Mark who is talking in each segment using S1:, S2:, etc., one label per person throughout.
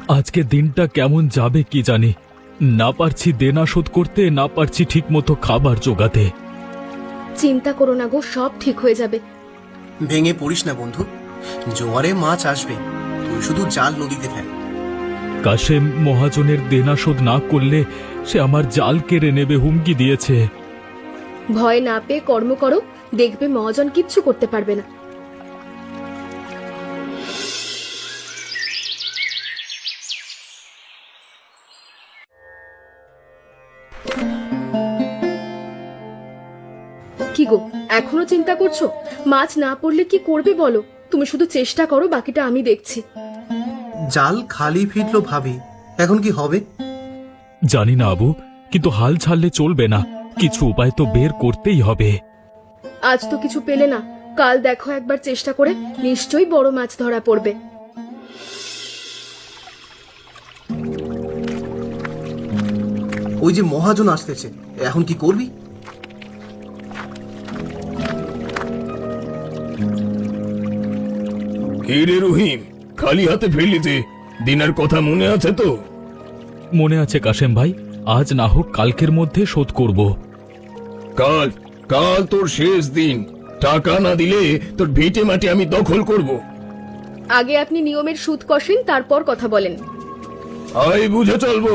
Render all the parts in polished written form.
S1: আজকে দিনটা কেমন যাবে কি জানি। না পারছি দেনা শোধ করতে, না পারছি ঠিক মতো খাবার জোগাতে।
S2: চিন্তা করো না গো, সব ঠিক হয়ে যাবে।
S3: ভেঙে পড়িস না বন্ধু, জোয়ারে মাছ আসবে, তুই শুধু জাল নদীতে ফেল।
S1: কাশেম মহাজনের দেনা শোধ না করলে সে আমার জাল কেড়ে নেবে হুমকি দিয়েছে।
S2: ভয় না পেয়ে কর্ম করো, দেখবে মহাজন কিচ্ছু করতে পারবে না। কি গো, এখনো চিন্তা করছো? মাছ না পড়লে কি করবে বলো? তুমি শুধু চেষ্টা করো, বাকিটা আমি দেখছি।
S3: জাল খালি ফিরলো ভাবি, এখন কি হবে?
S1: জানি না আবু, কিন্তু হাল ছাড়লে চলবে না, কিছু উপায় তো বের করতেই হবে।
S2: আজ তো কিছু পেলে না, কাল দেখো একবার চেষ্টা করে, নিশ্চয়ই বড় মাছ ধরা পড়বে।
S3: ওই যে মহাজন আসতেছে, এখন কি করবি?
S4: কে রে রহিম, খালি হাতে ফিরলি যে? দিনের কথা মনে আছে তো?
S1: মনে আছে কাশেম ভাই, আজ না হোক কালকের মধ্যে শোধ করব।
S4: কাল কাল তোর শেষ দিন। টাকা না দিলে তোর ভিটে মাটি আমি দখল করব।
S2: আগে আপনি নিয়মের সুদ কষেন, তারপর কথা বলেন।
S4: আয় বুঝে চলবো।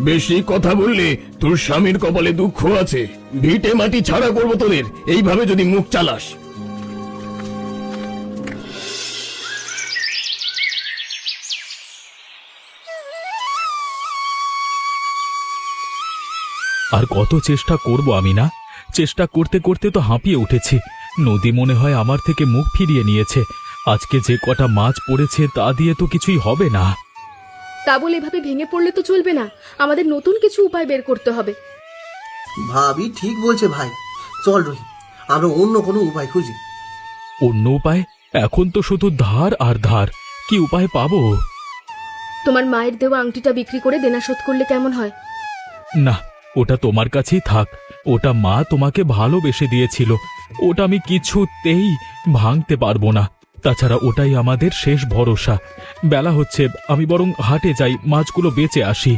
S4: বেশি কথা বললে তোর স্বামীর কপালে দুঃখ আছে। ভিটে মাটি ছাড়া করবো তোদের, এইভাবে যদি মুখ চালাস।
S1: আর কত চেষ্টা করব আমি না? চেষ্টা করতে করতে তো হাঁপিয়ে উঠেছি। নদী মনে হয় আমার থেকে মুখ ফিরিয়ে নিয়েছে। আজকে যে কটা মাছ পড়েছে তা দিয়ে তো কিছুই হবে না।
S2: তা বলে এভাবে ভেঙে পড়লে তো চলবে না, আমাদের নতুন কিছু উপায় বের করতে হবে।
S3: ভাবি ঠিক বলছে ভাই, চল রহিম, আমরা অন্য কোনো উপায় খুঁজি।
S1: অন্য উপায়? এখন তো শুধু ধার আর ধার, কি উপায় পাবো?
S2: তোমার মায়ের দেওয়া আংটিটা বিক্রি করে দেনা শোধ করলে কেমন হয়?
S1: না, ওটা তোমার কাছেই থাক। ওটা মা তোমাকে ভালোবেসে দিয়েছিল, ওটা আমি কিছুতেই ভাঙতে পারবো না। তাছাড়া ওটাই আমাদের শেষ ভরসা। বেলা হচ্ছে, আমি বরং হাটে যাই, মাছগুলো বেচে আসি।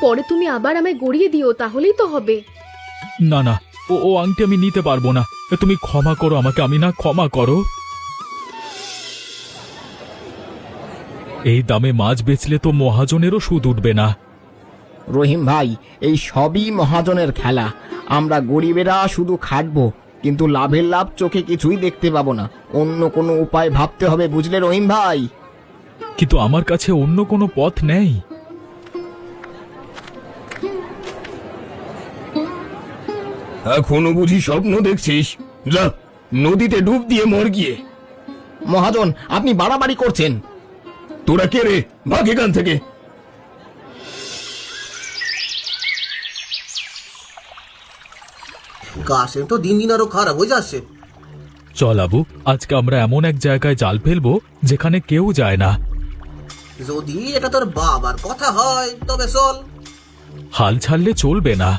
S2: পরে তুমি আবার আমায় গড়িয়ে দিও, তাহলেই তো হবে।
S1: না না, ও আংটি আমি নিতে পারবো না। তুমি ক্ষমা করো আমাকে, আমি না, ক্ষমা করো। এই দামে মাছ বেচলে তো মহাজনেরও সুদ উঠবে না।
S5: রহিম ভাই, এই সবই মহাজনের খেলা। আমরা গরিবেরা শুধু খাটবো, কিন্তু লাভের লাভ চোখে কিছুই দেখতে পাবো না। অন্য কোনো উপায় ভাবতে হবে, বুঝলে রহিম ভাই?
S1: কিন্তু আমার কাছে অন্য কোনো পথ নেই।
S4: এখনো বুঝি স্বপ্ন দেখছিস? যা, নদীতে ডুব দিয়ে মর গিয়ে।
S5: মহাজন, আপনি বাড়াবাড়ি করছেন।
S4: তোরা কে রে? ভাগ এখান থেকে।
S3: কাশেম তো দিন দিন আরো খারাপ হয়ে যাচ্ছে।
S1: চল আবু, আজকে আমরা এমন এক জায়গায় জাল ফেলবো যেখানে কেউ যায় না।
S3: যদি এটা তোর বাবার কথা হয় তবে চল।
S1: হাল ছাড়লে চলবে না।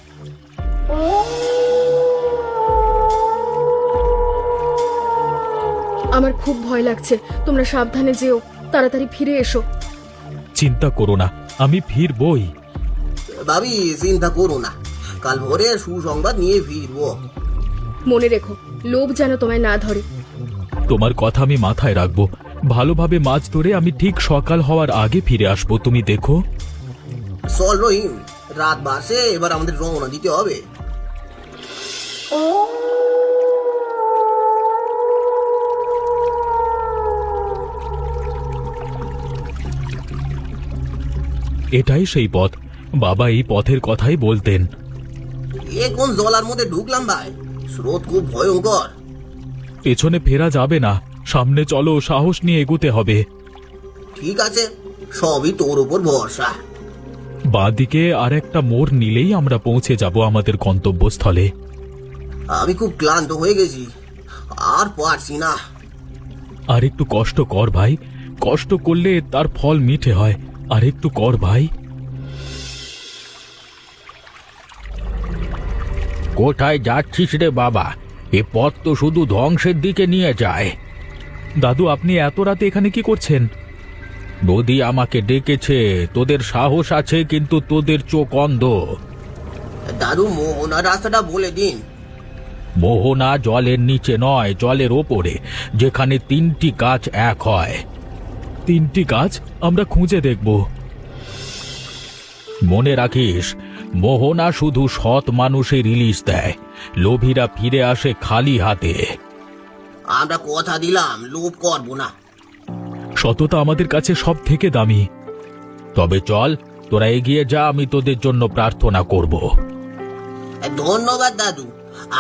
S2: আমার খুব ভয় লাগছে, তোমরা সাবধানে যেও, তাড়াতাড়ি ফিরে এসো।
S1: চিন্তা করো না, আমি ফিরবই।
S3: ভাবি চিন্তা করো না, কাল ভোরে সুসংবাদ নিয়ে ফিরবো।
S2: মনে রেখো, লোভ যেন তোমায় না ধরে।
S1: তোমার কথা আমি মাথায় রাখবো। ভালোভাবে মাছ ধরে আমি ঠিক সকাল হওয়ার আগে ফিরে আসবো, তুমি দেখো।
S3: চল রহিম, রাত বাড়ছে, এবার আমাদের রওনা দিতে হবে।
S1: এটাই সেই পথ। বাবা এই পথের কথাই বলতেন।
S3: এ কোন জলার মধ্যে ঢুকলাম ভাই? স্রোত খুব ভয়ঙ্কর।
S1: পেছনে ফেরা যাবে না, সামনে চলো, সাহস নিয়ে এগোতে হবে।
S3: ঠিক আছে, সবই তোর উপর ভরসা।
S1: বাঁদিকে আর একটা মোড় নিলেই আমরা পৌঁছে যাব আমাদের গন্তব্যস্থলে।
S3: আমি খুব ক্লান্ত হয়ে গেছি, আর পারছি না।
S1: আর একটু কষ্ট কর ভাই, কষ্ট করলে তার ফল মিঠে হয়। আর একটু কর ভাই।
S6: কোথায় যাচ্ছিস রে বাবা? এ পথ তো শুধু ধ্বংসের দিকে নিয়ে যায়।
S1: দাদু, আপনি এত রাতে এখানে কি করছেন?
S6: নদী আমাকে ডেকেছে, তোদের সাহস আছে কিন্তু তোদের চোখ অন্ধ।
S3: দাদু মোহনা রাস্তাটা বলে দিন।
S6: মোহনা জলের নিচে নয়, জলের ওপরে, যেখানে 3টি গাছ এক হয়।
S1: 3টি গাছ আমরা খুঁজে দেখব।
S6: মনে রাখিস, মোহনা শুধু সৎ মানুষের ইলিশ দেয়, লোভীরা ফিরে আসে খালি হাতে।
S3: আমরা কথা দিলাম লোভ করবো না।
S1: সততা আমাদের কাছে সব থেকে দামি।
S6: তবে চল, তোরা এগিয়ে যা, আমি তোদের জন্য প্রার্থনা করব।
S3: ধন্যবাদ দাদু,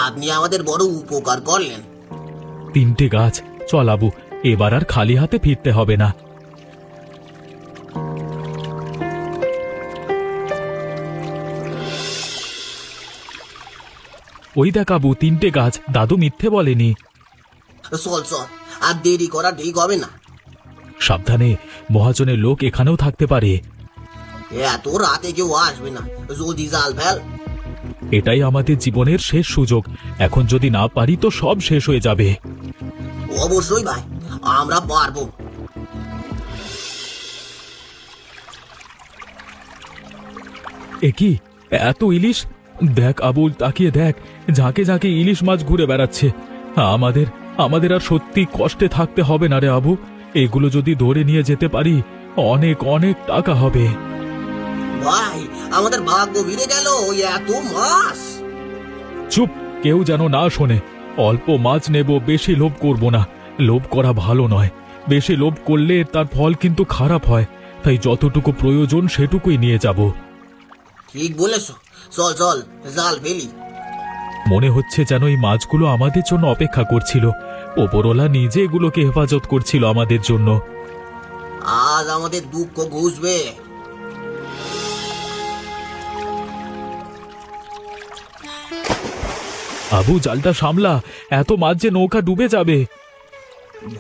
S3: আপনি আমাদের বড় উপকার করলেন।
S1: 3টে গাছ, চল আবু, এবার আর খালি হাতে ফিরতে হবে না। ওই দেখ আবু, 3টে গাছ, দাদু মিথ্যে বলেনি।
S3: চল চল, আর দেরি করা ঠিক হবে না।
S1: সাবধানে, মহাজনের লোক এখানেও থাকতে পারে।
S3: এত রাতে কেউ আসবে না, জলদি জাল ফেল।
S1: এটাই আমাদের জীবনের শেষ সুযোগ, এখন যদি না পারি তো সব শেষ হয়ে যাবে।
S3: অবশ্যই ভাই, আমরা পারবো।
S1: এ কি, এত ইলিশ! দেখ আবুল, তাকিয়ে দেখ, ঝাঁকে ঝাঁকে ইলিশ মাছ ঘুরে বেড়াচ্ছে। আমাদের আমাদের আর সত্যি কষ্টে থাকতে হবে না রে আবু। এগুলো যদি ধরে নিয়ে যেতে পারি, অনেক অনেক টাকা হবে।
S3: ভাই, আমাদের ভাগ্য ভিড়ে গেল, ওই এত মাছ।
S1: চুপ, কেউ যেন না শোনে। অল্প মাছ নেব, বেশি লোভ করব না। লোভ করা ভালো নয়, বেশি লোভ করলে তার ফল কিন্তু খারাপ হয়। তাই যতটুকু প্রয়োজন সেটুকুই নিয়ে যাব।
S3: ঠিক বলেছ, চল চল জাল ফেলি।
S1: মনে হচ্ছে যেন এই মাছগুলো আমাদের জন্য অপেক্ষা করছিল। ওপরওয়ালা নিজে এগুলোকে হেফাজত করছিল আমাদের জন্য।
S3: আজ আমাদের দুঃখ ঘুষবে।
S1: আবু, জালটা সামলা, এত মাছ যে নৌকা ডুবে যাবে।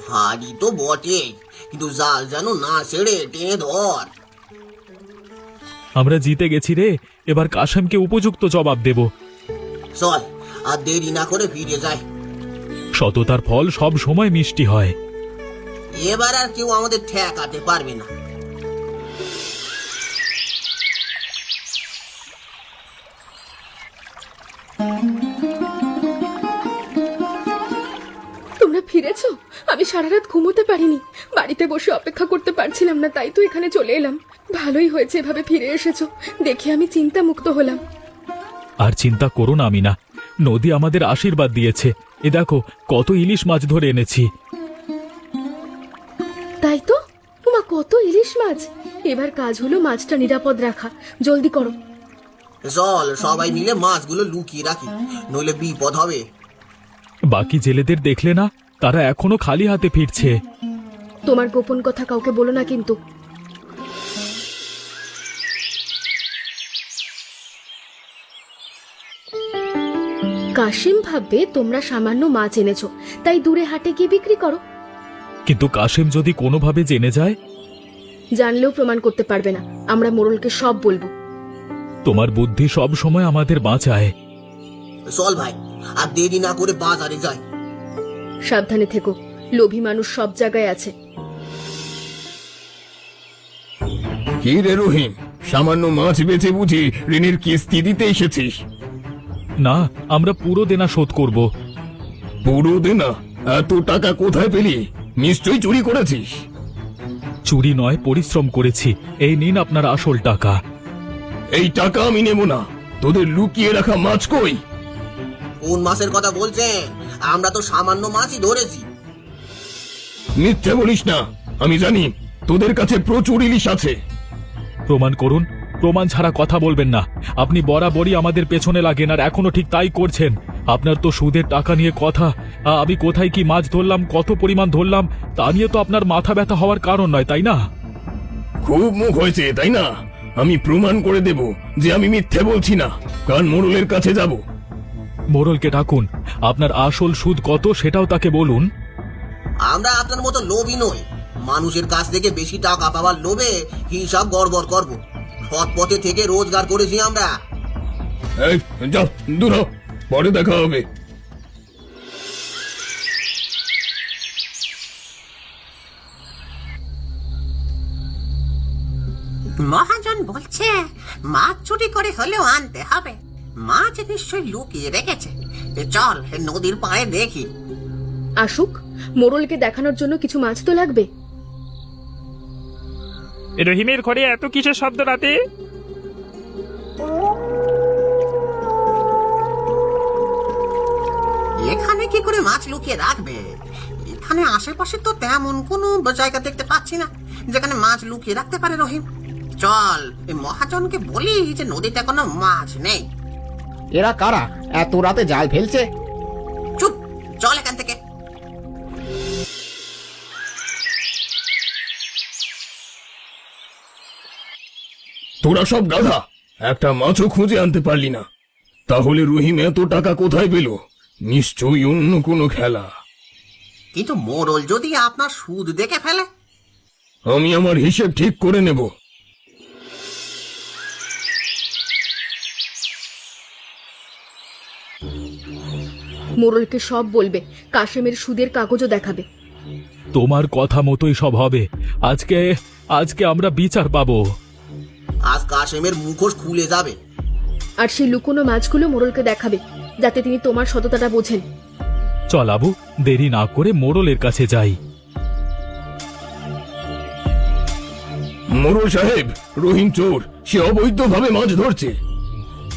S3: ভারী তো বটে, কিন্তু জাল যেন না ছেড়ে টেনে ধর।
S1: আমরা জিতে গেছি রে, এবার কাশেমকে উপযুক্ত জবাব দেব।
S3: চল, আর দেরি না করে ফিরে যাই।
S1: সততার ফল সব সময় মিষ্টি হয়।
S3: এবার আর কেউ আমাদের ঠেকাতে পারবে না।
S2: তোমরা ফিরেছো? আমি সারা রাত ঘুমোতে পারিনি, বাড়িতে বসে অপেক্ষা করতে পারছিলাম না, তাই তো এখানে চলে এলাম। ভালোই হয়েছে এভাবে ফিরে এসেছো, দেখে আমি চিন্তা মুক্ত হলাম।
S1: আর চিন্তা করো না আমিনা, নদী আমাদের আশীর্বাদ দিয়েছে। এ দেখো, কত ইলিশ মাছ ধরে এনেছি।
S2: তাই তো, তোমার কত ইলিশ মাছ! এবার কাজ হলো মাছটা নিরাপদ রাখা, জলদি করো।
S3: চল, সবাই মিলে মাছগুলো লুকিয়ে রাখি, নইলে বিপদ হবে।
S1: বাকি জেলেদের দেখলে না, তারা এখনো খালি হাতে ফিরছে।
S2: তোমার গোপন কথা কাউকে বলো না কিন্তু। কাশিম ভাববে তোমরা সামান্য মাছ এনেছো, তাই দূরে হাটে গিয়ে বিক্রি করো।
S1: কিন্তু কাশেম যদি কোনোভাবে জেনে যায়?
S2: জানলেও প্রমাণ করতে পারবে না, আমরা মোড়লকে সব বলবো।
S1: তোমার বুদ্ধি সব সময় আমাদের বাঁচায়।
S3: চল ভাই, আর দেরি না করে বাজারে যাই।
S2: সাবধানে থেকো, লোভী মানুষ সব জায়গায় আছে।
S4: কি রে রহিম, সামান্য মাছ বেচে বুঝি ঋণের কিস্তি দিতে এসেছিস?
S1: না, আমরা পুরো দেনা শোধ করব।
S4: পুরো দেনা? এত টাকা কোথায় পেলি? নিশ্চয়ই চুরি করেছিস।
S1: চুরি নয়, পরিশ্রম করেছি। এই নিন আপনার আসল টাকা।
S4: এই টাকা আমি নেব না। তোদের লুকিয়ে রাখা মাছ কই?
S3: কোন মাছের কথা বলছেন? আমরা তো সামান্য মাছই ধরেছি।
S4: মিথ্যে বলিস না, আমি জানি তোদের কাছে প্রচুর ইলিশ আছে।
S1: প্রমাণ করুন। প্রমাণ ছাড়া কথা বলবেন না। আপনি বরাবরই আমাদের পেছনে লাগেন, আর এখনো ঠিক তাই করছেন। আপনার তো সুদের টাকা নিয়ে কথা। আমি কোথায় কি মাছ ধরলাম, কত পরিমাণ ধরলাম, তা নিয়ে তো আপনার মাথা ব্যথা হওয়ার কারণ নয়, তাই না?
S4: খুব মুখ হয়েছে, তাই না? আমি প্রমাণ করে দেব যে আমি মিথ্যে বলছি না। কাল মোড়লের কাছে যাব।
S1: মোড়লকে ডাকুন, আপনার আসল সুদ কত সেটাও তাকে বলুন।
S3: আমরা আপনার মতো লোভী নই। মানুষের কাছ থেকে বেশি টাকা পাওয়ার লোভে হিসাব গড়বড় করব। সৎ পথে থেকে রোজগার করেছি আমরা।
S4: এই যাও, দূর হও, পরে দেখা হবে।
S7: মহাজন বলছে মাছ চুরি করে হলেও আনতে হবে। মাছ নিশ্চয়ই লুকিয়ে রেখেছে। চল নদীর পাড়ে দেখি।
S2: আসুক, মোড়লকে দেখানোর জন্য কিছু মাছ তো লাগবে।
S8: রহিমের ঘরে এত কিসের শব্দ রাতে?
S7: এখানে কি করে মাছ লুকিয়ে রাখবে? এখানে আশেপাশে তো তেমন কোনো জায়গা দেখতে পাচ্ছি না যেখানে মাছ লুকিয়ে রাখতে পারে রহিম। চল এই মহাজনকে বলি যে নদীতে কোনো মাছ নেই।
S5: এরা কারা এত রাতে জাল ফেলছে?
S7: চুপ, চল এখান থেকে।
S4: তোরা সব গাধা, একটা মাছও খুঁজে আনতে পারলি না। তাহলে রহিম এত টাকা কোথায় পেল? নিশ্চয়ই অন্য কোনো খেলা।
S7: কিন্তু মোড়ল যদি আপনার সুদ দেখে ফেলে?
S4: আমি আমার হিসেব ঠিক করে নেব।
S2: মোড়লকে সব বলবে, কাশেমের সুদের কাগজও দেখাবে।
S1: তোমার কথা মতোই সব হবে। আজকে আজকে আমরা বিচার পাবো।
S3: আজ কাশেমের মুখোশ খুলে যাবে।
S2: আর সেই লুকোনো মাছগুলো মোড়লকে দেখাবে, যাতে তিনি তোমার সততাটা বোঝেন।
S1: চল আবু, দেরি না করে মোড়লের কাছে যাই।
S4: মোড়ল সাহেব, রহিম চোর, সে অবৈধভাবে মাছ ধরছে।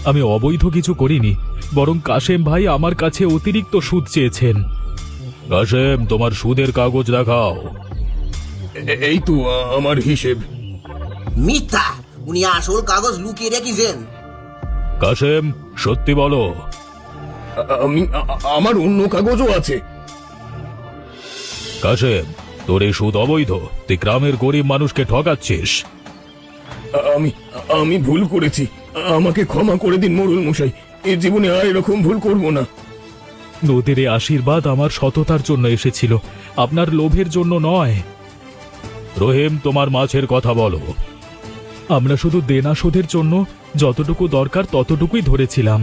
S1: আমি অবৈধ কিছু করিনি, বরং কাশেম ভাই আমার কাছে অতিরিক্ত সুদ চেয়েছেন। কাশেম, তোমার সুদের কাগজ দেখাও।
S4: এই তো আমার হিসেব।
S3: মিথ্যা, উনি আসল কাগজ লুকিয়ে রেখেছেন।
S1: কাশেম, সত্যি বলো।
S4: আমার অন্য কাগজও আছে।
S1: কাশেম, তোর এই সুদ অবৈধ। তুই গ্রামের গরিব মানুষকে ঠকাচ্ছিস।
S4: আমি ভুল করেছি, আমাকে ক্ষমা করে দিন মোড়ল মশাই। এ জীবনে আর এরকম ভুল করব না।
S1: নদীর এই আশীর্বাদ আমার সততার জন্য এসেছিল, আপনার লোভের জন্য নয়। রহিম, তোমার মাছের কথা বলো। আমরা শুধু দেনা শোধের জন্য যতটুকু দরকার ততটুকুই ধরেছিলাম।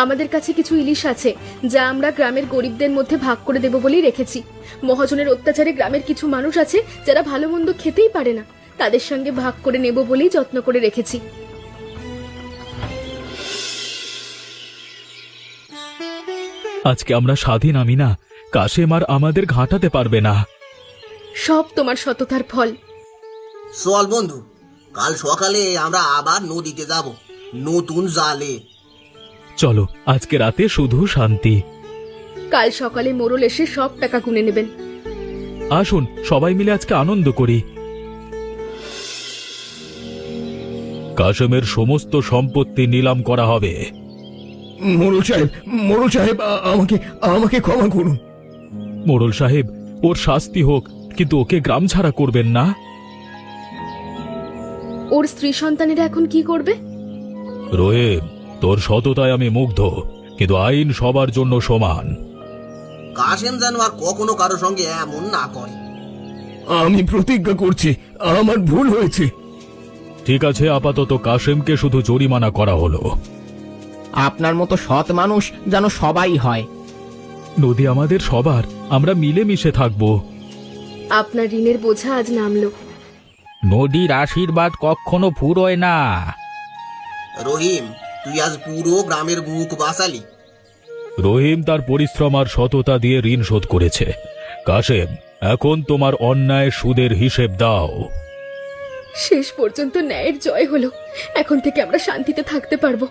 S2: আমাদের কাছে কিছু ইলিশ আছে, যা আমরা গ্রামের গরিবদের মধ্যে ভাগ করে দেব বলেই রেখেছি। মহাজনের অত্যাচারে গ্রামের কিছু মানুষ আছে যারা ভালো মন্দ খেতেই পারে না, তাদের সঙ্গে ভাগ করে নেব বলেই যত্ন করে রেখেছি।
S1: আজকে আমরা স্বাধীন, আমি না। কাশেম আর আমাদের ঘাঁটাতে পারবে না।
S2: সব তোমার সততার ফল।
S3: চল বন্ধু, কাল সকালে আমরা আবার নদীতে যাব, নতুন জালে।
S1: চলো, আজকে রাতে শুধু শান্তি।
S2: কাল সকালে মোড়ল এসে সব টাকা গুনে নেবেন।
S1: আসুন সবাই মিলে আজকে আনন্দ করি। কাশেমের সমস্ত সম্পত্তি নিলাম করা হবে।
S4: মোড়ল সাহেব, আমাকে ক্ষমা করুন।
S1: মোড়ল সাহেব, ওর শাস্তি হোক, কিন্তু ওকে গ্রাম ছাড়া করবেন না।
S2: ওর স্ত্রী সন্তানেরা এখন কি করবে?
S1: রহিম, তোর সততায় আমি মুগ্ধ, কিন্তু আইন সবার জন্য সমান।
S3: কাশেম যেন আর কখনো কারো সঙ্গে এমন না করে।
S4: আমি প্রতিজ্ঞা করছি, আমার ভুল হয়েছে।
S1: ঠিক আছে, আপাতত কাশেমকে শুধু জরিমানা করা হলো।
S5: আপনার মতো সৎ মানুষ যেন সবাই হয়।
S1: নদী আমাদের সবার, আমরা মিলেমিশে থাকব।
S2: আপনার ঋণের বোঝা আজ নামলো।
S6: নদীর আশীর্বাদ কখনো ফুরোয় না।
S3: রহিম, তুই আজ পুরো গ্রামের মুখ বাঁচালি।
S1: রহিম তার পরিশ্রম আর সততা দিয়ে ঋণ শোধ করেছে। কাশেম, এখন তোমার অন্যায় সুদের হিসেব দাও।
S2: শেষ পর্যন্ত ন্যায়ের জয় হলো। এখন থেকে আমরা শান্তিতে থাকতে পারবো।